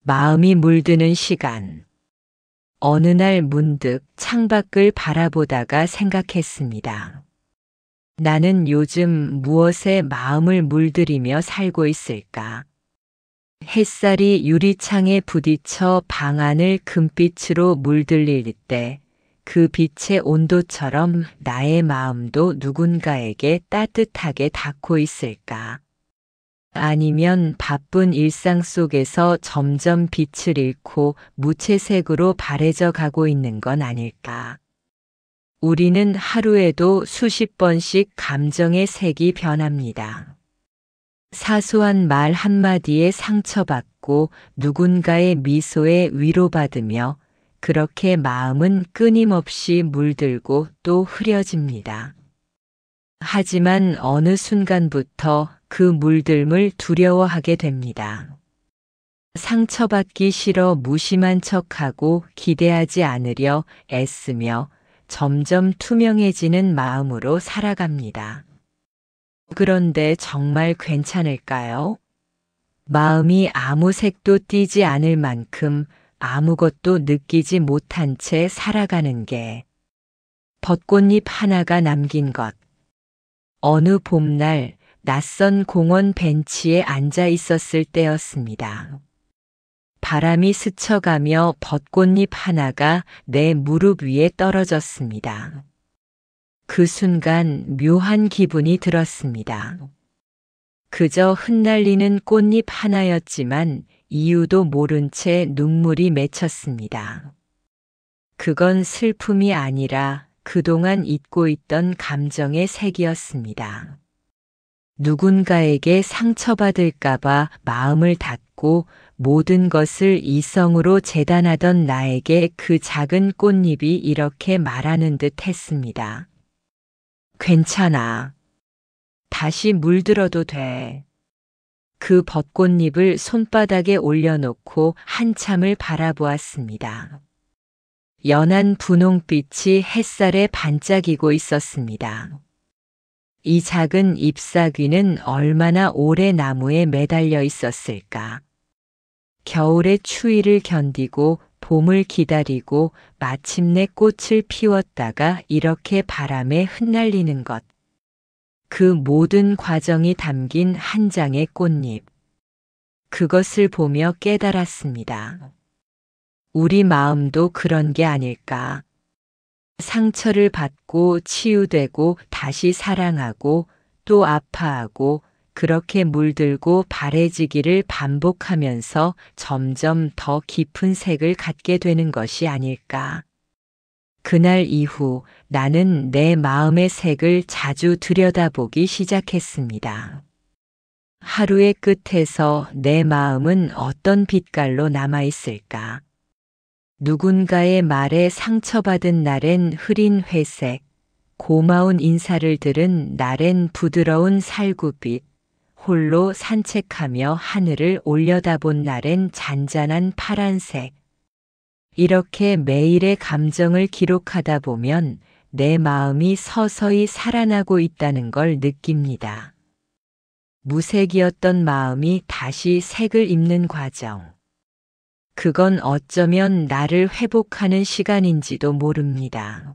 마음이 물드는 시간. 어느 날 문득 창밖을 바라보다가 생각했습니다. 나는 요즘 무엇에 마음을 물들이며 살고 있을까? 햇살이 유리창에 부딪혀 방 안을 금빛으로 물들일 때 그 빛의 온도처럼 나의 마음도 누군가에게 따뜻하게 닿고 있을까? 아니면 바쁜 일상 속에서 점점 빛을 잃고 무채색으로 바래져 가고 있는 건 아닐까? 우리는 하루에도 수십 번씩 감정의 색이 변합니다. 사소한 말 한마디에 상처받고 누군가의 미소에 위로받으며 그렇게 마음은 끊임없이 물들고 또 흐려집니다. 하지만 어느 순간부터 그 물들음을 두려워하게 됩니다. 상처받기 싫어 무심한 척하고 기대하지 않으려 애쓰며 점점 투명해지는 마음으로 살아갑니다. 그런데 정말 괜찮을까요? 마음이 아무 색도 띠지 않을 만큼 아무것도 느끼지 못한 채 살아가는 게 벚꽃잎 하나가 남긴 것. 어느 봄날 낯선 공원 벤치에 앉아 있었을 때였습니다. 바람이 스쳐가며 벚꽃잎 하나가 내 무릎 위에 떨어졌습니다. 그 순간 묘한 기분이 들었습니다. 그저 흩날리는 꽃잎 하나였지만 이유도 모른 채 눈물이 맺혔습니다. 그건 슬픔이 아니라 그동안 잊고 있던 감정의 색이었습니다. 누군가에게 상처받을까봐 마음을 닫고 모든 것을 이성으로 재단하던 나에게 그 작은 꽃잎이 이렇게 말하는 듯 했습니다. 괜찮아. 다시 물들어도 돼. 그 벚꽃잎을 손바닥에 올려놓고 한참을 바라보았습니다. 연한 분홍빛이 햇살에 반짝이고 있었습니다. 이 작은 잎사귀는 얼마나 오래 나무에 매달려 있었을까? 겨울의 추위를 견디고 봄을 기다리고 마침내 꽃을 피웠다가 이렇게 바람에 흩날리는 것. 그 모든 과정이 담긴 한 장의 꽃잎. 그것을 보며 깨달았습니다. 우리 마음도 그런 게 아닐까. 상처를 받고 치유되고 다시 사랑하고 또 아파하고 그렇게 물들고 바래지기를 반복하면서 점점 더 깊은 색을 갖게 되는 것이 아닐까. 그날 이후 나는 내 마음의 색을 자주 들여다보기 시작했습니다. 하루의 끝에서 내 마음은 어떤 빛깔로 남아있을까? 누군가의 말에 상처받은 날엔 흐린 회색, 고마운 인사를 들은 날엔 부드러운 살구빛, 홀로 산책하며 하늘을 올려다본 날엔 잔잔한 파란색. 이렇게 매일의 감정을 기록하다 보면 내 마음이 서서히 살아나고 있다는 걸 느낍니다. 무색이었던 마음이 다시 색을 입는 과정. 그건 어쩌면 나를 회복하는 시간인지도 모릅니다.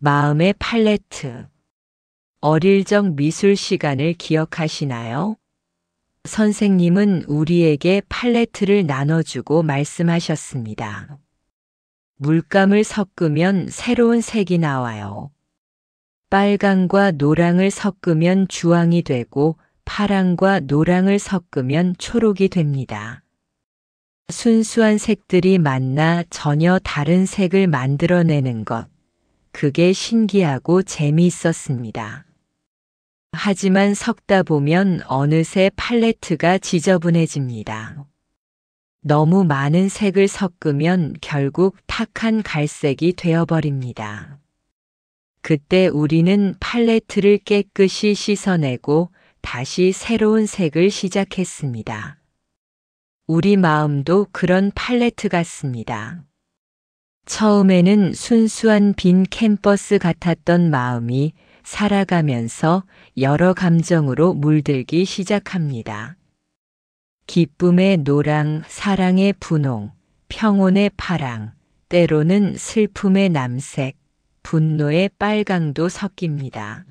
마음의 팔레트. 어릴 적 미술 시간을 기억하시나요? 선생님은 우리에게 팔레트를 나눠주고 말씀하셨습니다. 물감을 섞으면 새로운 색이 나와요. 빨강과 노랑을 섞으면 주황이 되고 파랑과 노랑을 섞으면 초록이 됩니다. 순수한 색들이 만나 전혀 다른 색을 만들어내는 것. 그게 신기하고 재미있었습니다. 하지만 섞다 보면 어느새 팔레트가 지저분해집니다. 너무 많은 색을 섞으면 결국 탁한 갈색이 되어버립니다. 그때 우리는 팔레트를 깨끗이 씻어내고 다시 새로운 색을 시작했습니다. 우리 마음도 그런 팔레트 같습니다. 처음에는 순수한 빈 캔버스 같았던 마음이 살아가면서 여러 감정으로 물들기 시작합니다. 기쁨의 노랑, 사랑의 분홍, 평온의 파랑, 때로는 슬픔의 남색, 분노의 빨강도 섞입니다.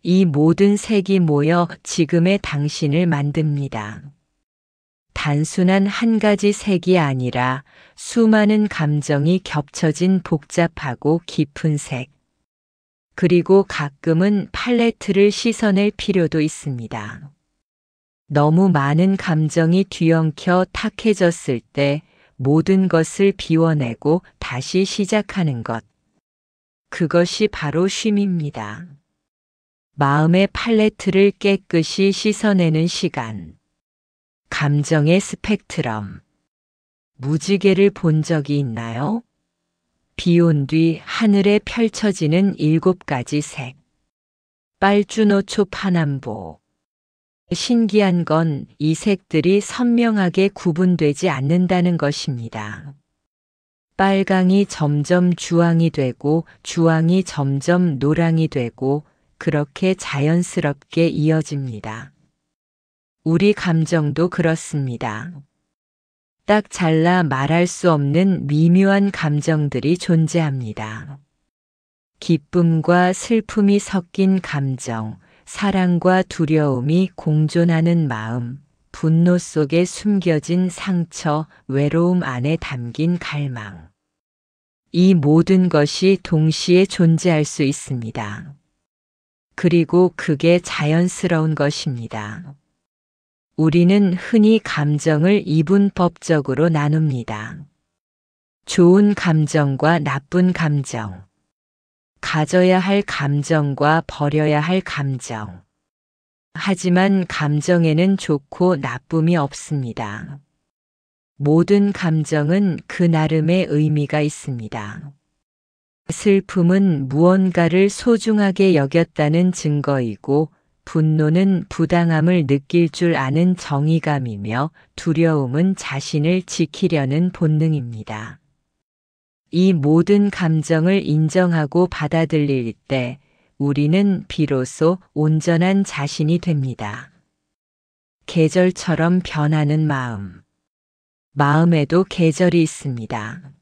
이 모든 색이 모여 지금의 당신을 만듭니다. 단순한 한 가지 색이 아니라 수많은 감정이 겹쳐진 복잡하고 깊은 색. 그리고 가끔은 팔레트를 씻어낼 필요도 있습니다. 너무 많은 감정이 뒤엉켜 탁해졌을 때 모든 것을 비워내고 다시 시작하는 것. 그것이 바로 쉼입니다. 마음의 팔레트를 깨끗이 씻어내는 시간. 감정의 스펙트럼. 무지개를 본 적이 있나요? 비 온 뒤 하늘에 펼쳐지는 7가지 색. 빨주노초 파남보. 신기한 건 이 색들이 선명하게 구분되지 않는다는 것입니다. 빨강이 점점 주황이 되고 주황이 점점 노랑이 되고 그렇게 자연스럽게 이어집니다. 우리 감정도 그렇습니다. 딱 잘라 말할 수 없는 미묘한 감정들이 존재합니다. 기쁨과 슬픔이 섞인 감정, 사랑과 두려움이 공존하는 마음, 분노 속에 숨겨진 상처, 외로움 안에 담긴 갈망. 이 모든 것이 동시에 존재할 수 있습니다. 그리고 그게 자연스러운 것입니다. 우리는 흔히 감정을 이분법적으로 나눕니다. 좋은 감정과 나쁜 감정. 가져야 할 감정과 버려야 할 감정. 하지만 감정에는 좋고 나쁨이 없습니다. 모든 감정은 그 나름의 의미가 있습니다. 슬픔은 무언가를 소중하게 여겼다는 증거이고, 분노는 부당함을 느낄 줄 아는 정의감이며, 두려움은 자신을 지키려는 본능입니다. 이 모든 감정을 인정하고 받아들일 때 우리는 비로소 온전한 자신이 됩니다. 계절처럼 변하는 마음. 마음에도 계절이 있습니다.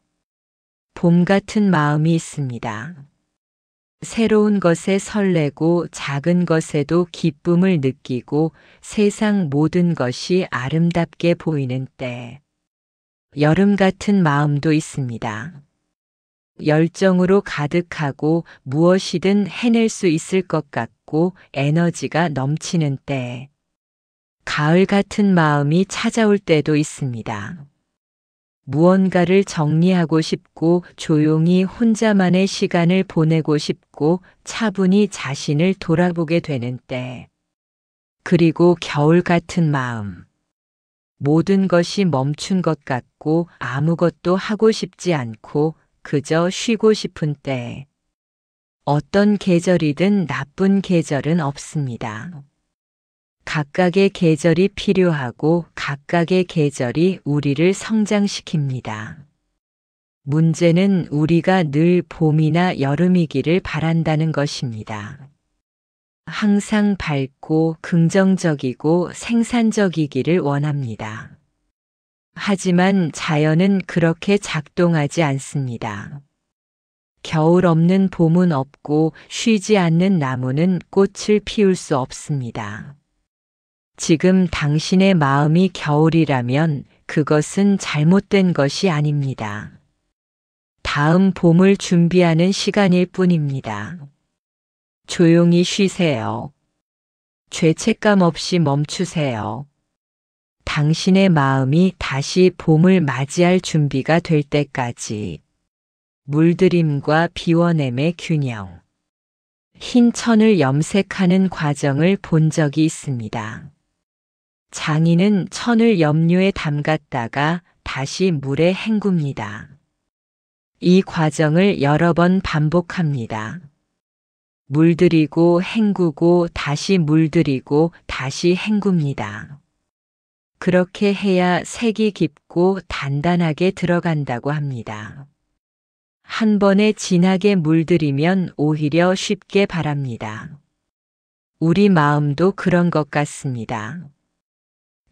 봄 같은 마음이 있습니다. 새로운 것에 설레고 작은 것에도 기쁨을 느끼고 세상 모든 것이 아름답게 보이는 때. 여름 같은 마음도 있습니다. 열정으로 가득하고 무엇이든 해낼 수 있을 것 같고 에너지가 넘치는 때. 가을 같은 마음이 찾아올 때도 있습니다. 무언가를 정리하고 싶고 조용히 혼자만의 시간을 보내고 싶고 차분히 자신을 돌아보게 되는 때. 그리고 겨울 같은 마음. 모든 것이 멈춘 것 같고 아무것도 하고 싶지 않고 그저 쉬고 싶은 때. 어떤 계절이든 나쁜 계절은 없습니다. 각각의 계절이 필요하고 각각의 계절이 우리를 성장시킵니다. 문제는 우리가 늘 봄이나 여름이기를 바란다는 것입니다. 항상 밝고 긍정적이고 생산적이기를 원합니다. 하지만 자연은 그렇게 작동하지 않습니다. 겨울 없는 봄은 없고 쉬지 않는 나무는 꽃을 피울 수 없습니다. 지금 당신의 마음이 겨울이라면 그것은 잘못된 것이 아닙니다. 다음 봄을 준비하는 시간일 뿐입니다. 조용히 쉬세요. 죄책감 없이 멈추세요. 당신의 마음이 다시 봄을 맞이할 준비가 될 때까지. 물들임과 비워냄의 균형. 흰 천을 염색하는 과정을 본 적이 있습니다. 장인은 천을 염료에 담갔다가 다시 물에 헹굽니다. 이 과정을 여러 번 반복합니다. 물들이고 헹구고 다시 물들이고 다시 헹굽니다. 그렇게 해야 색이 깊고 단단하게 들어간다고 합니다. 한 번에 진하게 물들이면 오히려 쉽게 바랍니다. 우리 마음도 그런 것 같습니다.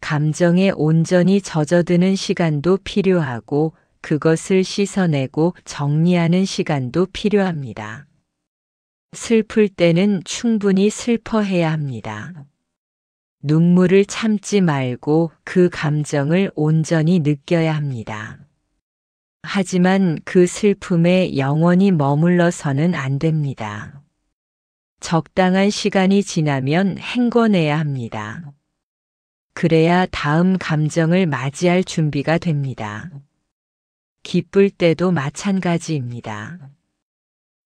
감정에 온전히 젖어드는 시간도 필요하고 그것을 씻어내고 정리하는 시간도 필요합니다. 슬플 때는 충분히 슬퍼해야 합니다. 눈물을 참지 말고 그 감정을 온전히 느껴야 합니다. 하지만 그 슬픔에 영원히 머물러서는 안 됩니다. 적당한 시간이 지나면 헹궈내야 합니다. 그래야 다음 감정을 맞이할 준비가 됩니다. 기쁠 때도 마찬가지입니다.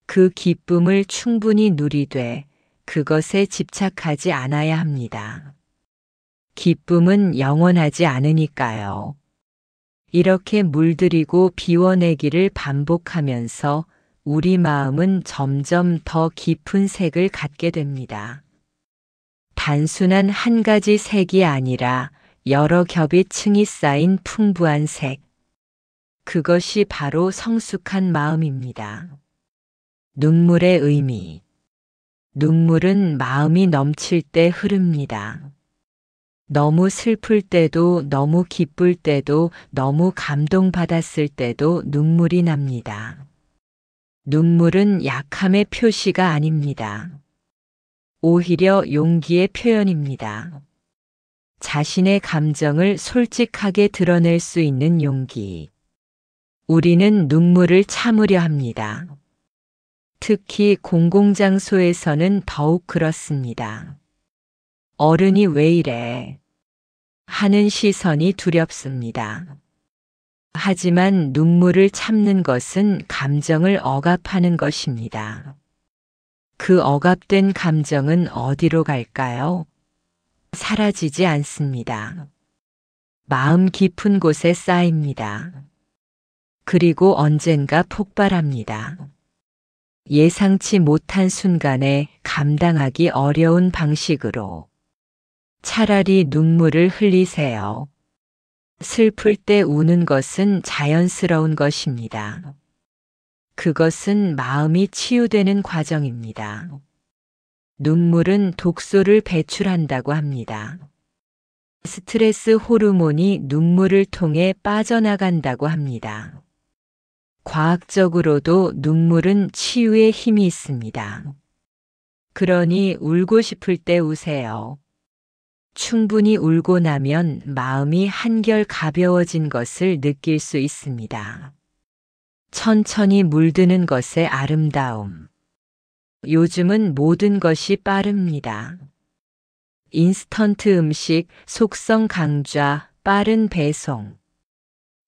그 기쁨을 충분히 누리되 그것에 집착하지 않아야 합니다. 기쁨은 영원하지 않으니까요. 이렇게 물들이고 비워내기를 반복하면서 우리 마음은 점점 더 깊은 색을 갖게 됩니다. 단순한 한 가지 색이 아니라 여러 겹의 층이 쌓인 풍부한 색. 그것이 바로 성숙한 마음입니다. 눈물의 의미. 눈물은 마음이 넘칠 때 흐릅니다. 너무 슬플 때도, 너무 기쁠 때도, 너무 감동받았을 때도 눈물이 납니다. 눈물은 약함의 표시가 아닙니다. 오히려 용기의 표현입니다. 자신의 감정을 솔직하게 드러낼 수 있는 용기. 우리는 눈물을 참으려 합니다. 특히 공공장소에서는 더욱 그렇습니다. 어른이 왜 이래? 하는 시선이 두렵습니다. 하지만 눈물을 참는 것은 감정을 억압하는 것입니다. 그 억압된 감정은 어디로 갈까요? 사라지지 않습니다. 마음 깊은 곳에 쌓입니다. 그리고 언젠가 폭발합니다. 예상치 못한 순간에 감당하기 어려운 방식으로. 차라리 눈물을 흘리세요. 슬플 때 우는 것은 자연스러운 것입니다. 그것은 마음이 치유되는 과정입니다. 눈물은 독소를 배출한다고 합니다. 스트레스 호르몬이 눈물을 통해 빠져나간다고 합니다. 과학적으로도 눈물은 치유의 힘이 있습니다. 그러니 울고 싶을 때 우세요. 충분히 울고 나면 마음이 한결 가벼워진 것을 느낄 수 있습니다. 천천히 물드는 것의 아름다움. 요즘은 모든 것이 빠릅니다. 인스턴트 음식, 속성 강좌, 빠른 배송.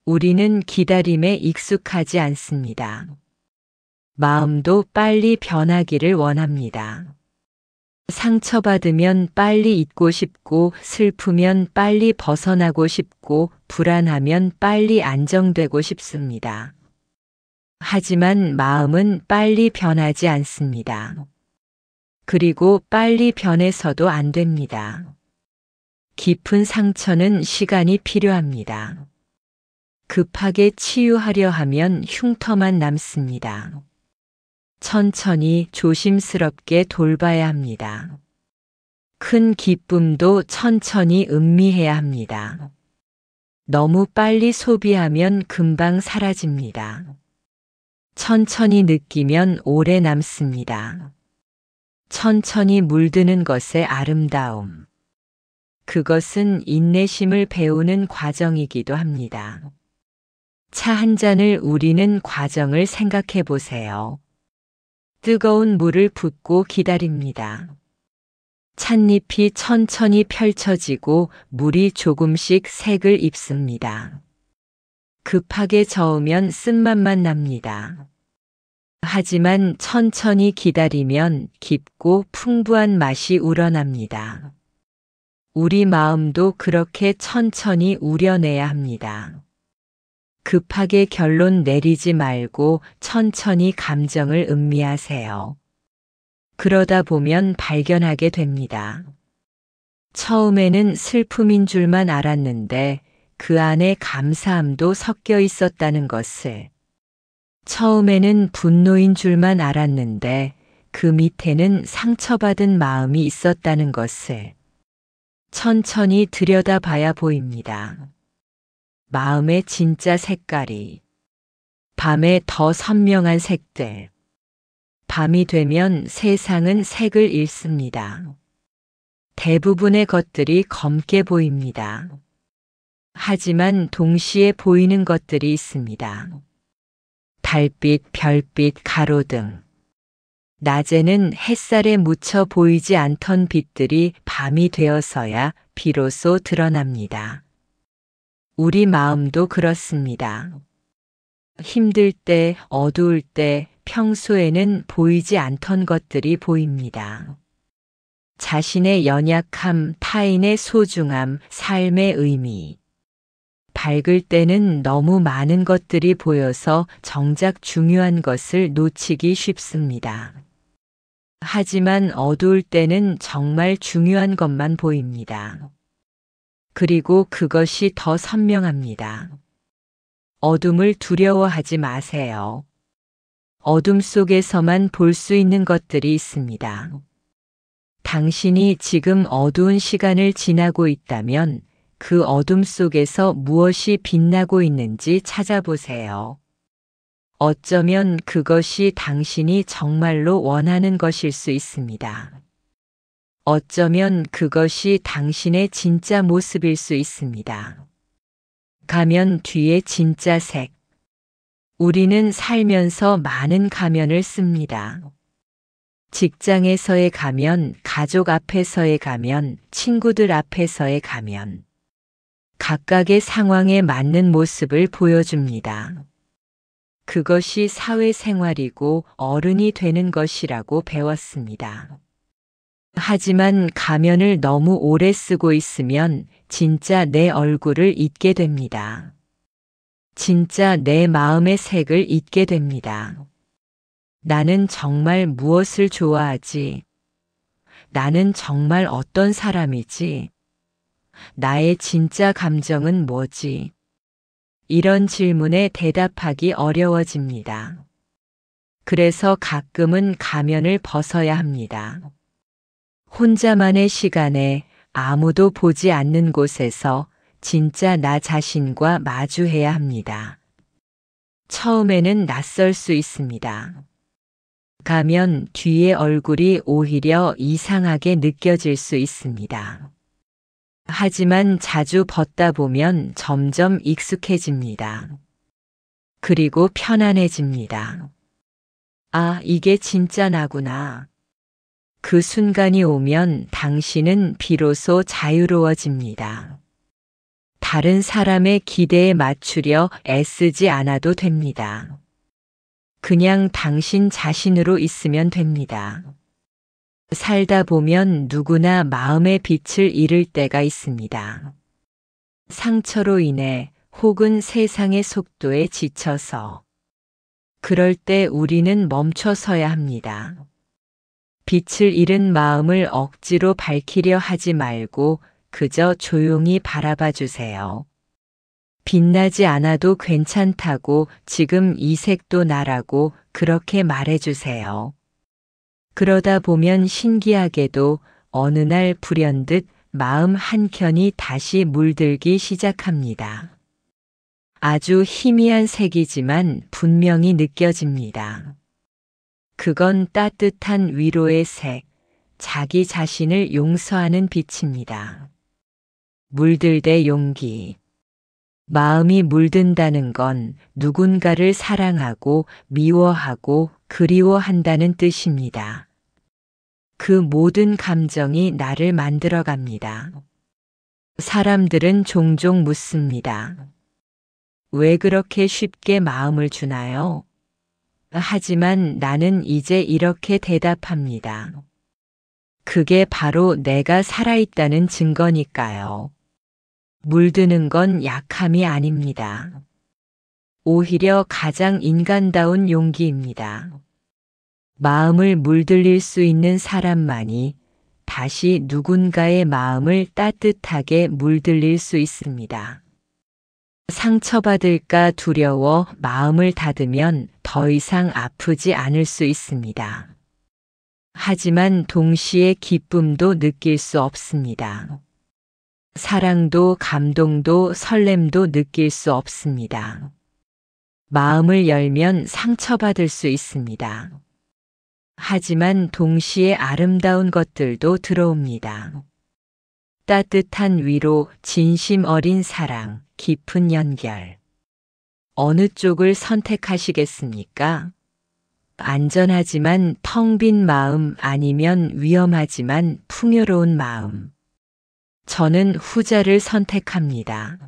우리는 기다림에 익숙하지 않습니다. 마음도 빨리 변하기를 원합니다. 상처받으면 빨리 잊고 싶고, 슬프면 빨리 벗어나고 싶고, 불안하면 빨리 안정되고 싶습니다. 하지만 마음은 빨리 변하지 않습니다. 그리고 빨리 변해서도 안 됩니다. 깊은 상처는 시간이 필요합니다. 급하게 치유하려 하면 흉터만 남습니다. 천천히 조심스럽게 돌봐야 합니다. 큰 기쁨도 천천히 음미해야 합니다. 너무 빨리 소비하면 금방 사라집니다. 천천히 느끼면 오래 남습니다. 천천히 물드는 것의 아름다움. 그것은 인내심을 배우는 과정이기도 합니다. 차 한 잔을 우리는 과정을 생각해 보세요. 뜨거운 물을 붓고 기다립니다. 찻잎이 천천히 펼쳐지고 물이 조금씩 색을 입습니다. 급하게 저으면 쓴맛만 납니다. 하지만 천천히 기다리면 깊고 풍부한 맛이 우러납니다. 우리 마음도 그렇게 천천히 우려내야 합니다. 급하게 결론 내리지 말고 천천히 감정을 음미하세요. 그러다 보면 발견하게 됩니다. 처음에는 슬픔인 줄만 알았는데 그 안에 감사함도 섞여 있었다는 것을. 처음에는 분노인 줄만 알았는데 그 밑에는 상처받은 마음이 있었다는 것을. 천천히 들여다봐야 보입니다. 마음의 진짜 색깔이. 밤에 더 선명한 색들. 밤이 되면 세상은 색을 잃습니다. 대부분의 것들이 검게 보입니다. 하지만 동시에 보이는 것들이 있습니다. 달빛, 별빛, 가로등. 낮에는 햇살에 묻혀 보이지 않던 빛들이 밤이 되어서야 비로소 드러납니다. 우리 마음도 그렇습니다. 힘들 때, 어두울 때, 평소에는 보이지 않던 것들이 보입니다. 자신의 연약함, 타인의 소중함, 삶의 의미. 밝을 때는 너무 많은 것들이 보여서 정작 중요한 것을 놓치기 쉽습니다. 하지만 어두울 때는 정말 중요한 것만 보입니다. 그리고 그것이 더 선명합니다. 어둠을 두려워하지 마세요. 어둠 속에서만 볼 수 있는 것들이 있습니다. 당신이 지금 어두운 시간을 지나고 있다면 그 어둠 속에서 무엇이 빛나고 있는지 찾아보세요. 어쩌면 그것이 당신이 정말로 원하는 것일 수 있습니다. 어쩌면 그것이 당신의 진짜 모습일 수 있습니다. 가면 뒤에 진짜 색. 우리는 살면서 많은 가면을 씁니다. 직장에서의 가면, 가족 앞에서의 가면, 친구들 앞에서의 가면. 각각의 상황에 맞는 모습을 보여줍니다. 그것이 사회생활이고 어른이 되는 것이라고 배웠습니다. 하지만 가면을 너무 오래 쓰고 있으면 진짜 내 얼굴을 잊게 됩니다. 진짜 내 마음의 색을 잊게 됩니다. 나는 정말 무엇을 좋아하지? 나는 정말 어떤 사람이지? 나의 진짜 감정은 뭐지? 이런 질문에 대답하기 어려워집니다. 그래서 가끔은 가면을 벗어야 합니다. 혼자만의 시간에 아무도 보지 않는 곳에서 진짜 나 자신과 마주해야 합니다. 처음에는 낯설 수 있습니다. 가면 뒤의 얼굴이 오히려 이상하게 느껴질 수 있습니다. 하지만 자주 벗다 보면 점점 익숙해집니다. 그리고 편안해집니다. 아, 이게 진짜 나구나. 그 순간이 오면 당신은 비로소 자유로워집니다. 다른 사람의 기대에 맞추려 애쓰지 않아도 됩니다. 그냥 당신 자신으로 있으면 됩니다. 살다 보면 누구나 마음의 빛을 잃을 때가 있습니다. 상처로 인해 혹은 세상의 속도에 지쳐서. 그럴 때 우리는 멈춰서야 합니다. 빛을 잃은 마음을 억지로 밝히려 하지 말고 그저 조용히 바라봐 주세요. 빛나지 않아도 괜찮다고 지금 이 색도 나라고 그렇게 말해 주세요. 그러다 보면 신기하게도 어느 날 불현듯 마음 한켠이 다시 물들기 시작합니다. 아주 희미한 색이지만 분명히 느껴집니다. 그건 따뜻한 위로의 색, 자기 자신을 용서하는 빛입니다. 물들 때 용기. 마음이 물든다는 건 누군가를 사랑하고 미워하고 그리워한다는 뜻입니다. 그 모든 감정이 나를 만들어갑니다. 사람들은 종종 묻습니다. 왜 그렇게 쉽게 마음을 주나요? 하지만 나는 이제 이렇게 대답합니다. 그게 바로 내가 살아있다는 증거니까요. 물드는 건 약함이 아닙니다. 오히려 가장 인간다운 용기입니다. 마음을 물들일 수 있는 사람만이 다시 누군가의 마음을 따뜻하게 물들일 수 있습니다. 상처받을까 두려워 마음을 닫으면 더 이상 아프지 않을 수 있습니다. 하지만 동시에 기쁨도 느낄 수 없습니다. 사랑도 감동도 설렘도 느낄 수 없습니다. 마음을 열면 상처받을 수 있습니다. 하지만 동시에 아름다운 것들도 들어옵니다. 따뜻한 위로, 진심 어린 사랑, 깊은 연결. 어느 쪽을 선택하시겠습니까? 안전하지만 텅 빈 마음 아니면 위험하지만 풍요로운 마음. 저는 후자를 선택합니다.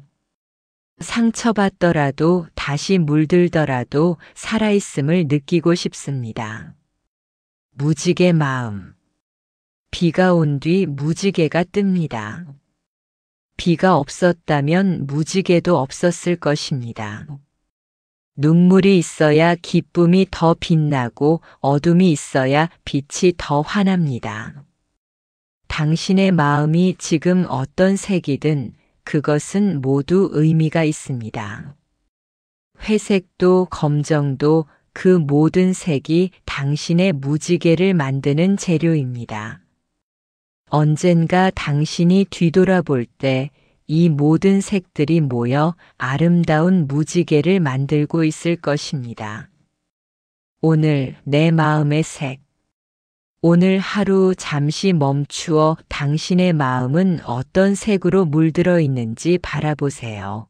상처받더라도 다시 물들더라도 살아있음을 느끼고 싶습니다. 무지개 마음. 비가 온 뒤 무지개가 뜹니다. 비가 없었다면 무지개도 없었을 것입니다. 눈물이 있어야 기쁨이 더 빛나고 어둠이 있어야 빛이 더 환합니다. 당신의 마음이 지금 어떤 색이든 그것은 모두 의미가 있습니다. 회색도 검정도 그 모든 색이 당신의 무지개를 만드는 재료입니다. 언젠가 당신이 뒤돌아볼 때 이 모든 색들이 모여 아름다운 무지개를 만들고 있을 것입니다. 오늘 내 마음의 색. 오늘 하루 잠시 멈추어 당신의 마음은 어떤 색으로 물들어 있는지 바라보세요.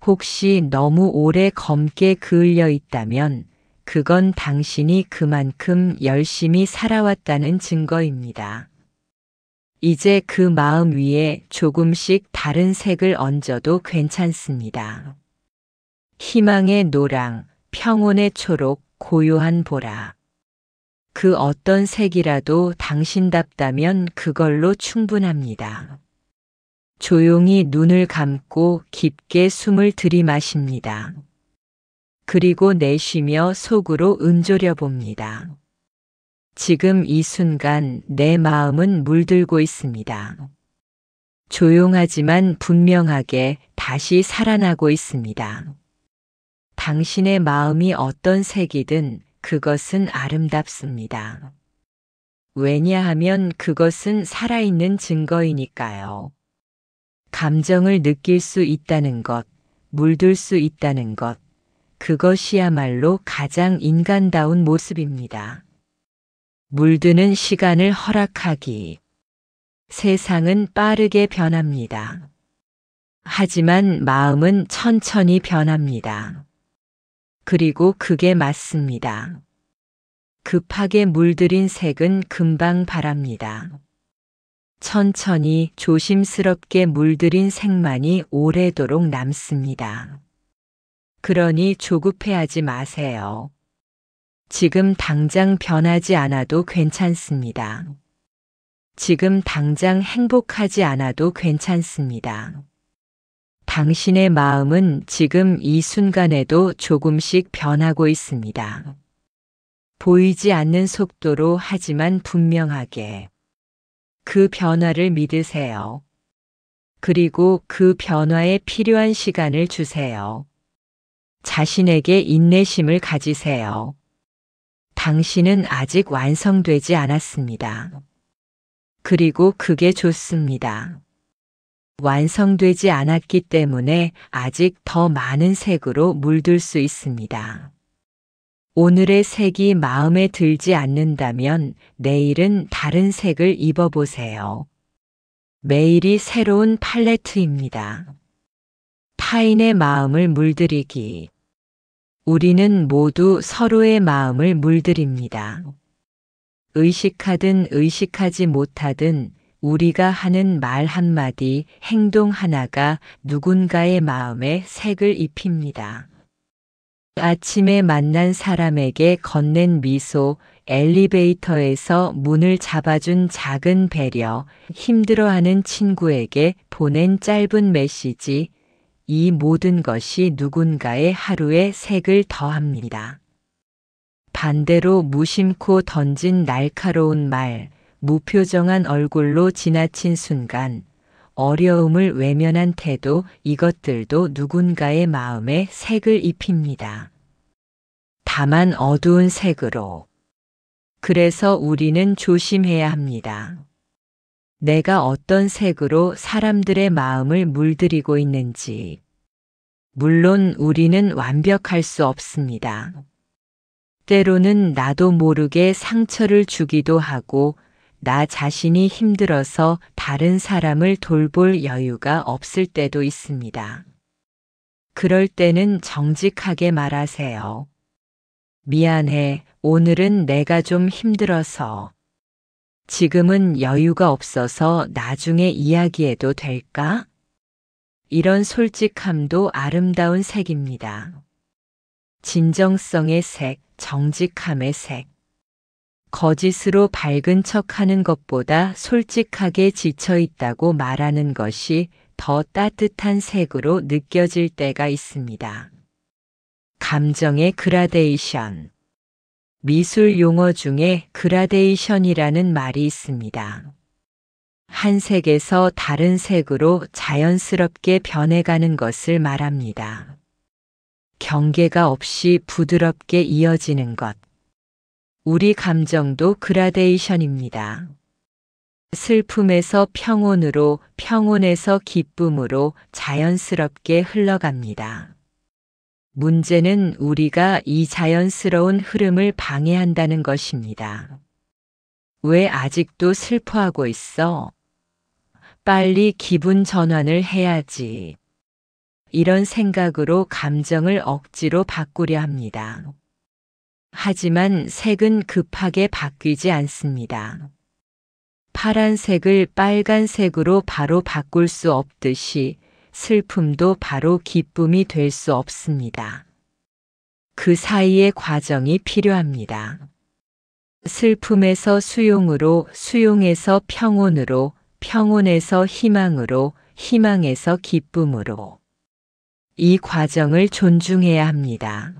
혹시 너무 오래 검게 그을려 있다면 그건 당신이 그만큼 열심히 살아왔다는 증거입니다. 이제 그 마음 위에 조금씩 다른 색을 얹어도 괜찮습니다. 희망의 노랑, 평온의 초록, 고요한 보라. 그 어떤 색이라도 당신답다면 그걸로 충분합니다. 조용히 눈을 감고 깊게 숨을 들이마십니다. 그리고 내쉬며 속으로 은조려 봅니다. 지금 이 순간 내 마음은 물들고 있습니다. 조용하지만 분명하게 다시 살아나고 있습니다. 당신의 마음이 어떤 색이든 그것은 아름답습니다. 왜냐하면 그것은 살아있는 증거이니까요. 감정을 느낄 수 있다는 것, 물들 수 있다는 것, 그것이야말로 가장 인간다운 모습입니다. 물드는 시간을 허락하기. 세상은 빠르게 변합니다. 하지만 마음은 천천히 변합니다. 그리고 그게 맞습니다. 급하게 물들인 색은 금방 바랍니다. 천천히 조심스럽게 물들인 색만이 오래도록 남습니다. 그러니 조급해하지 마세요. 지금 당장 변하지 않아도 괜찮습니다. 지금 당장 행복하지 않아도 괜찮습니다. 당신의 마음은 지금 이 순간에도 조금씩 변하고 있습니다. 보이지 않는 속도로 하지만 분명하게. 그 변화를 믿으세요. 그리고 그 변화에 필요한 시간을 주세요. 자신에게 인내심을 가지세요. 당신은 아직 완성되지 않았습니다. 그리고 그게 좋습니다. 완성되지 않았기 때문에 아직 더 많은 색으로 물들 수 있습니다. 오늘의 색이 마음에 들지 않는다면 내일은 다른 색을 입어보세요. 매일이 새로운 팔레트입니다. 타인의 마음을 물들이기. 우리는 모두 서로의 마음을 물들입니다. 의식하든 의식하지 못하든 우리가 하는 말 한마디, 행동 하나가 누군가의 마음에 색을 입힙니다. 아침에 만난 사람에게 건넨 미소, 엘리베이터에서 문을 잡아준 작은 배려, 힘들어하는 친구에게 보낸 짧은 메시지, 이 모든 것이 누군가의 하루에 색을 더합니다. 반대로 무심코 던진 날카로운 말, 무표정한 얼굴로 지나친 순간, 어려움을 외면한 태도, 이것들도 누군가의 마음에 색을 입힙니다. 다만 어두운 색으로. 그래서 우리는 조심해야 합니다. 내가 어떤 색으로 사람들의 마음을 물들이고 있는지. 물론 우리는 완벽할 수 없습니다. 때로는 나도 모르게 상처를 주기도 하고 나 자신이 힘들어서 다른 사람을 돌볼 여유가 없을 때도 있습니다. 그럴 때는 정직하게 말하세요. 미안해, 오늘은 내가 좀 힘들어서. 지금은 여유가 없어서 나중에 이야기해도 될까? 이런 솔직함도 아름다운 색입니다. 진정성의 색, 정직함의 색. 거짓으로 밝은 척하는 것보다 솔직하게 지쳐 있다고 말하는 것이 더 따뜻한 색으로 느껴질 때가 있습니다. 감정의 그라데이션. 미술 용어 중에 그라데이션이라는 말이 있습니다. 한 색에서 다른 색으로 자연스럽게 변해가는 것을 말합니다. 경계가 없이 부드럽게 이어지는 것. 우리 감정도 그라데이션입니다. 슬픔에서 평온으로, 평온에서 기쁨으로 자연스럽게 흘러갑니다. 문제는 우리가 이 자연스러운 흐름을 방해한다는 것입니다. 왜 아직도 슬퍼하고 있어? 빨리 기분 전환을 해야지. 이런 생각으로 감정을 억지로 바꾸려 합니다. 하지만 색은 급하게 바뀌지 않습니다. 파란색을 빨간색으로 바로 바꿀 수 없듯이 슬픔도 바로 기쁨이 될 수 없습니다. 그 사이의 과정이 필요합니다. 슬픔에서 수용으로, 수용에서 평온으로, 평온에서 희망으로, 희망에서 기쁨으로. 이 과정을 존중해야 합니다.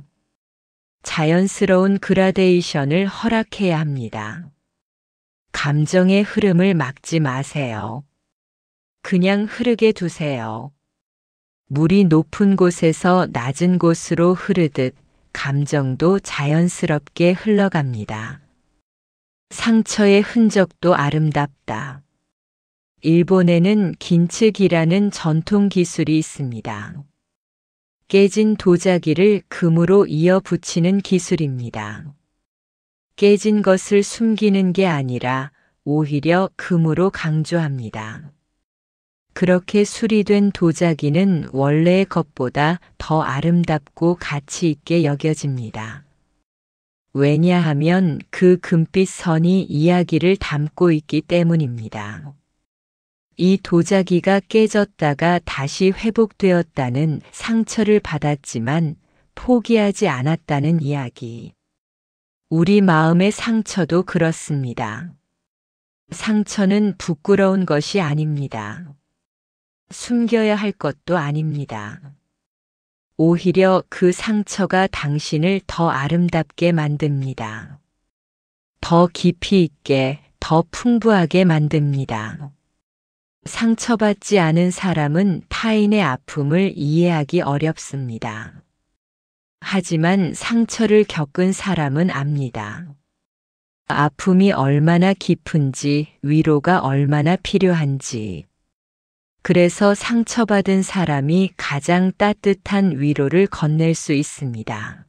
자연스러운 그라데이션을 허락해야 합니다. 감정의 흐름을 막지 마세요. 그냥 흐르게 두세요. 물이 높은 곳에서 낮은 곳으로 흐르듯 감정도 자연스럽게 흘러갑니다. 상처의 흔적도 아름답다. 일본에는 긴츠기라는 전통 기술이 있습니다. 깨진 도자기를 금으로 이어 붙이는 기술입니다. 깨진 것을 숨기는 게 아니라 오히려 금으로 강조합니다. 그렇게 수리된 도자기는 원래의 것보다 더 아름답고 가치 있게 여겨집니다. 왜냐하면 그 금빛 선이 이야기를 담고 있기 때문입니다. 이 도자기가 깨졌다가 다시 회복되었다는 상처를 받았지만 포기하지 않았다는 이야기. 우리 마음의 상처도 그렇습니다. 상처는 부끄러운 것이 아닙니다. 숨겨야 할 것도 아닙니다. 오히려 그 상처가 당신을 더 아름답게 만듭니다. 더 깊이 있게, 더 풍부하게 만듭니다. 상처받지 않은 사람은 타인의 아픔을 이해하기 어렵습니다. 하지만 상처를 겪은 사람은 압니다. 아픔이 얼마나 깊은지, 위로가 얼마나 필요한지. 그래서 상처받은 사람이 가장 따뜻한 위로를 건넬 수 있습니다.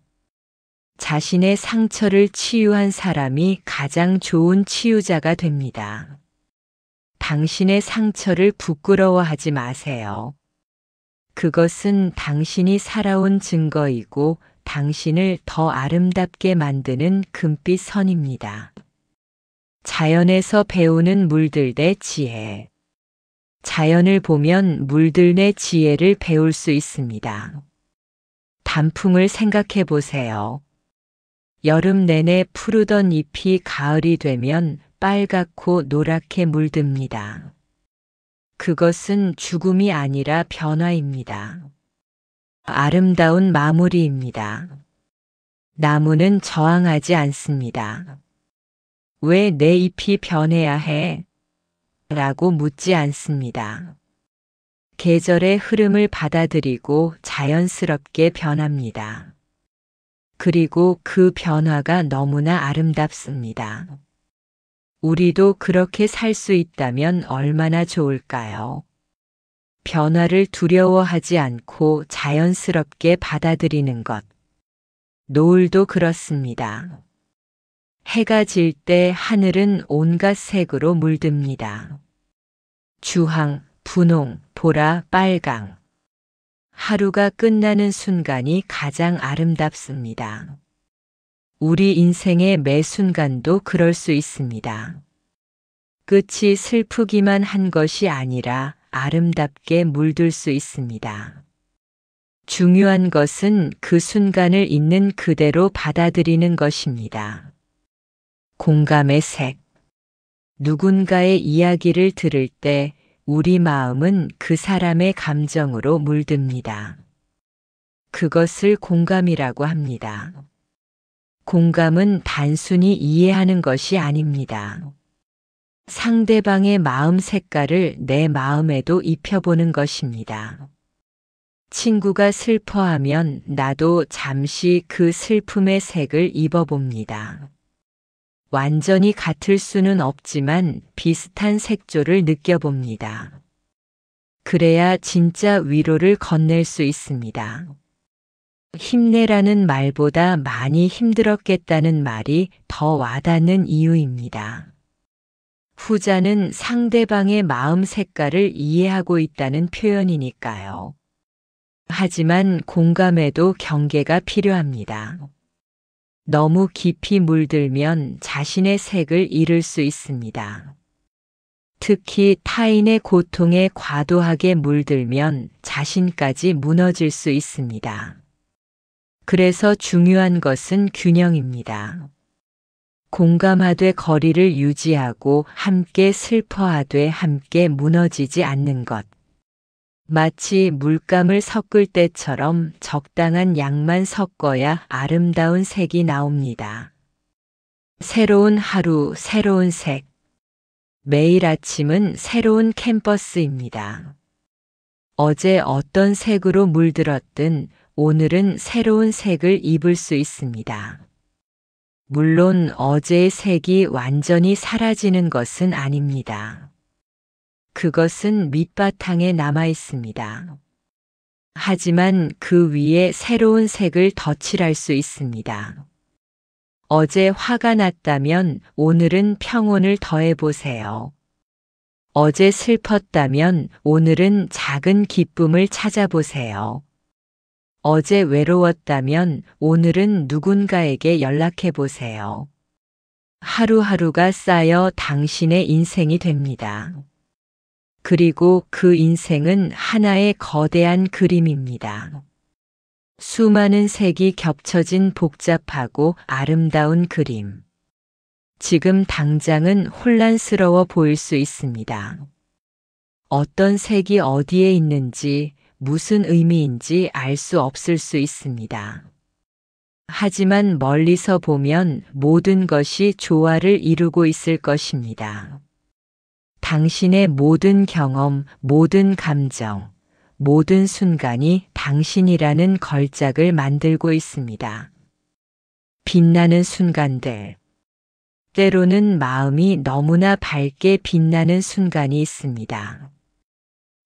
자신의 상처를 치유한 사람이 가장 좋은 치유자가 됩니다. 당신의 상처를 부끄러워하지 마세요. 그것은 당신이 살아온 증거이고 당신을 더 아름답게 만드는 금빛 선입니다. 자연에서 배우는 물들대 지혜. 자연을 보면 물들내 지혜를 배울 수 있습니다. 단풍을 생각해 보세요. 여름 내내 푸르던 잎이 가을이 되면 빨갛고 노랗게 물듭니다. 그것은 죽음이 아니라 변화입니다. 아름다운 마무리입니다. 나무는 저항하지 않습니다. 왜 내 잎이 변해야 해? 라고 묻지 않습니다. 계절의 흐름을 받아들이고 자연스럽게 변합니다. 그리고 그 변화가 너무나 아름답습니다. 우리도 그렇게 살 수 있다면 얼마나 좋을까요? 변화를 두려워하지 않고 자연스럽게 받아들이는 것. 노을도 그렇습니다. 해가 질 때 하늘은 온갖 색으로 물듭니다. 주황, 분홍, 보라, 빨강. 하루가 끝나는 순간이 가장 아름답습니다. 우리 인생의 매 순간도 그럴 수 있습니다. 끝이 슬프기만 한 것이 아니라 아름답게 물들 수 있습니다. 중요한 것은 그 순간을 있는 그대로 받아들이는 것입니다. 공감의 색. 누군가의 이야기를 들을 때 우리 마음은 그 사람의 감정으로 물듭니다. 그것을 공감이라고 합니다. 공감은 단순히 이해하는 것이 아닙니다. 상대방의 마음 색깔을 내 마음에도 입혀보는 것입니다. 친구가 슬퍼하면 나도 잠시 그 슬픔의 색을 입어봅니다. 완전히 같을 수는 없지만 비슷한 색조를 느껴봅니다. 그래야 진짜 위로를 건넬 수 있습니다. 힘내라는 말보다 많이 힘들었겠다는 말이 더 와닿는 이유입니다. 후자는 상대방의 마음 색깔을 이해하고 있다는 표현이니까요. 하지만 공감에도 경계가 필요합니다. 너무 깊이 물들면 자신의 색을 잃을 수 있습니다. 특히 타인의 고통에 과도하게 물들면 자신까지 무너질 수 있습니다. 그래서 중요한 것은 균형입니다. 공감하되 거리를 유지하고 함께 슬퍼하되 함께 무너지지 않는 것. 마치 물감을 섞을 때처럼 적당한 양만 섞어야 아름다운 색이 나옵니다. 새로운 하루, 새로운 색. 매일 아침은 새로운 캔버스입니다. 어제 어떤 색으로 물들었든 오늘은 새로운 색을 입을 수 있습니다. 물론 어제의 색이 완전히 사라지는 것은 아닙니다. 그것은 밑바탕에 남아 있습니다. 하지만 그 위에 새로운 색을 덧칠할 수 있습니다. 어제 화가 났다면 오늘은 평온을 더해보세요. 어제 슬펐다면 오늘은 작은 기쁨을 찾아보세요. 어제 외로웠다면 오늘은 누군가에게 연락해보세요. 하루하루가 쌓여 당신의 인생이 됩니다. 그리고 그 인생은 하나의 거대한 그림입니다. 수많은 색이 겹쳐진 복잡하고 아름다운 그림. 지금 당장은 혼란스러워 보일 수 있습니다. 어떤 색이 어디에 있는지, 무슨 의미인지 알 수 없을 수 있습니다. 하지만 멀리서 보면 모든 것이 조화를 이루고 있을 것입니다. 당신의 모든 경험, 모든 감정, 모든 순간이 당신이라는 걸작을 만들고 있습니다. 빛나는 순간들. 때로는 마음이 너무나 밝게 빛나는 순간이 있습니다.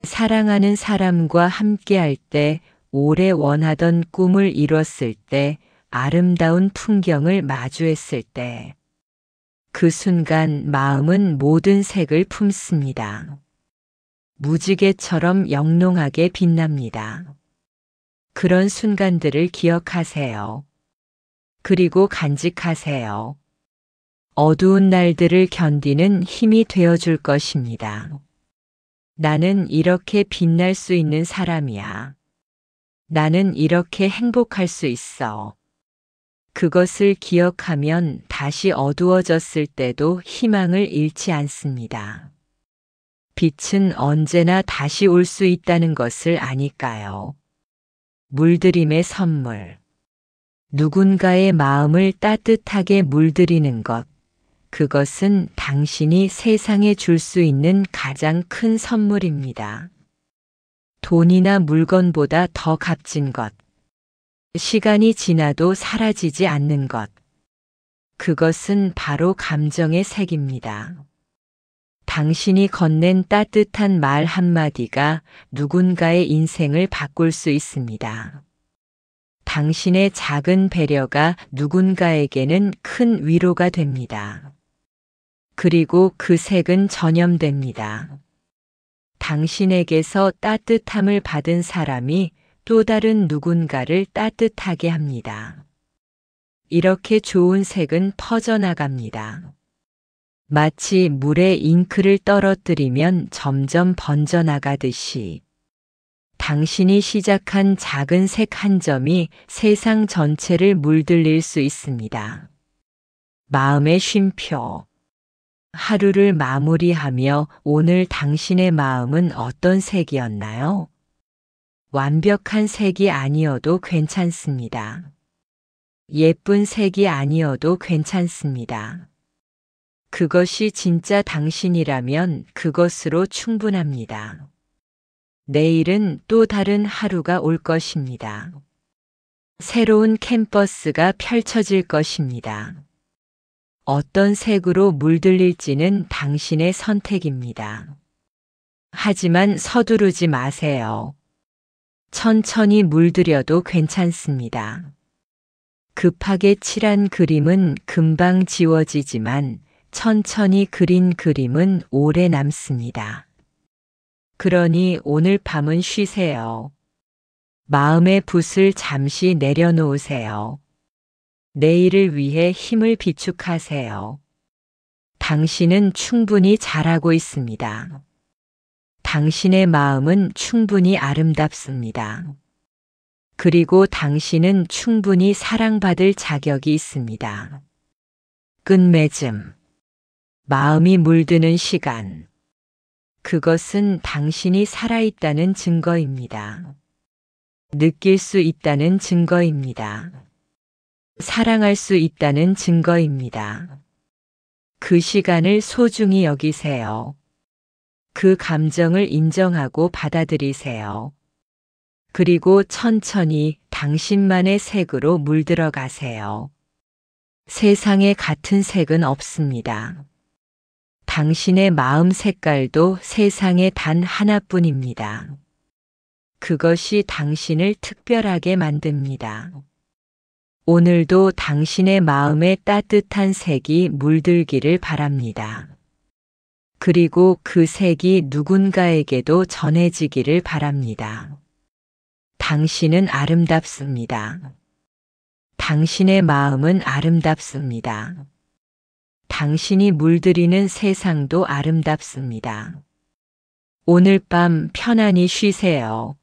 사랑하는 사람과 함께할 때, 오래 원하던 꿈을 이뤘을 때, 아름다운 풍경을 마주했을 때, 그 순간 마음은 모든 색을 품습니다. 무지개처럼 영롱하게 빛납니다. 그런 순간들을 기억하세요. 그리고 간직하세요. 어두운 날들을 견디는 힘이 되어줄 것입니다. 나는 이렇게 빛날 수 있는 사람이야. 나는 이렇게 행복할 수 있어. 그것을 기억하면 다시 어두워졌을 때도 희망을 잃지 않습니다. 빛은 언제나 다시 올 수 있다는 것을 아니까요. 물들임의 선물. 누군가의 마음을 따뜻하게 물들이는 것. 그것은 당신이 세상에 줄 수 있는 가장 큰 선물입니다. 돈이나 물건보다 더 값진 것. 시간이 지나도 사라지지 않는 것. 그것은 바로 감정의 색입니다. 당신이 건넨 따뜻한 말 한마디가 누군가의 인생을 바꿀 수 있습니다. 당신의 작은 배려가 누군가에게는 큰 위로가 됩니다. 그리고 그 색은 전염됩니다. 당신에게서 따뜻함을 받은 사람이 또 다른 누군가를 따뜻하게 합니다. 이렇게 좋은 색은 퍼져나갑니다. 마치 물에 잉크를 떨어뜨리면 점점 번져나가듯이 당신이 시작한 작은 색 한 점이 세상 전체를 물들일 수 있습니다. 마음의 쉼표. 하루를 마무리하며 오늘 당신의 마음은 어떤 색이었나요? 완벽한 색이 아니어도 괜찮습니다. 예쁜 색이 아니어도 괜찮습니다. 그것이 진짜 당신이라면 그것으로 충분합니다. 내일은 또 다른 하루가 올 것입니다. 새로운 캠퍼스가 펼쳐질 것입니다. 어떤 색으로 물들릴지는 당신의 선택입니다. 하지만 서두르지 마세요. 천천히 물들여도 괜찮습니다. 급하게 칠한 그림은 금방 지워지지만 천천히 그린 그림은 오래 남습니다. 그러니 오늘 밤은 쉬세요. 마음의 붓을 잠시 내려놓으세요. 내일을 위해 힘을 비축하세요. 당신은 충분히 잘하고 있습니다. 당신의 마음은 충분히 아름답습니다. 그리고 당신은 충분히 사랑받을 자격이 있습니다. 끝맺음. 마음이 물드는 시간. 그것은 당신이 살아있다는 증거입니다. 느낄 수 있다는 증거입니다. 사랑할 수 있다는 증거입니다. 그 시간을 소중히 여기세요. 그 감정을 인정하고 받아들이세요. 그리고 천천히 당신만의 색으로 물들어 가세요. 세상에 같은 색은 없습니다. 당신의 마음 색깔도 세상에 단 하나뿐입니다. 그것이 당신을 특별하게 만듭니다. 오늘도 당신의 마음에 따뜻한 색이 물들기를 바랍니다. 그리고 그 색이 누군가에게도 전해지기를 바랍니다. 당신은 아름답습니다. 당신의 마음은 아름답습니다. 당신이 물들이는 세상도 아름답습니다. 오늘 밤 편안히 쉬세요.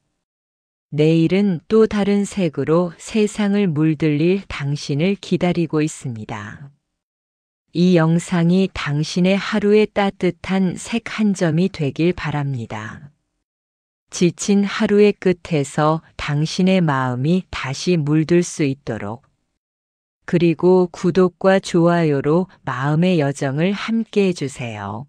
내일은 또 다른 색으로 세상을 물들일 당신을 기다리고 있습니다. 이 영상이 당신의 하루의 따뜻한 색 한 점이 되길 바랍니다. 지친 하루의 끝에서 당신의 마음이 다시 물들 수 있도록. 그리고 구독과 좋아요로 마음의 여정을 함께 해주세요.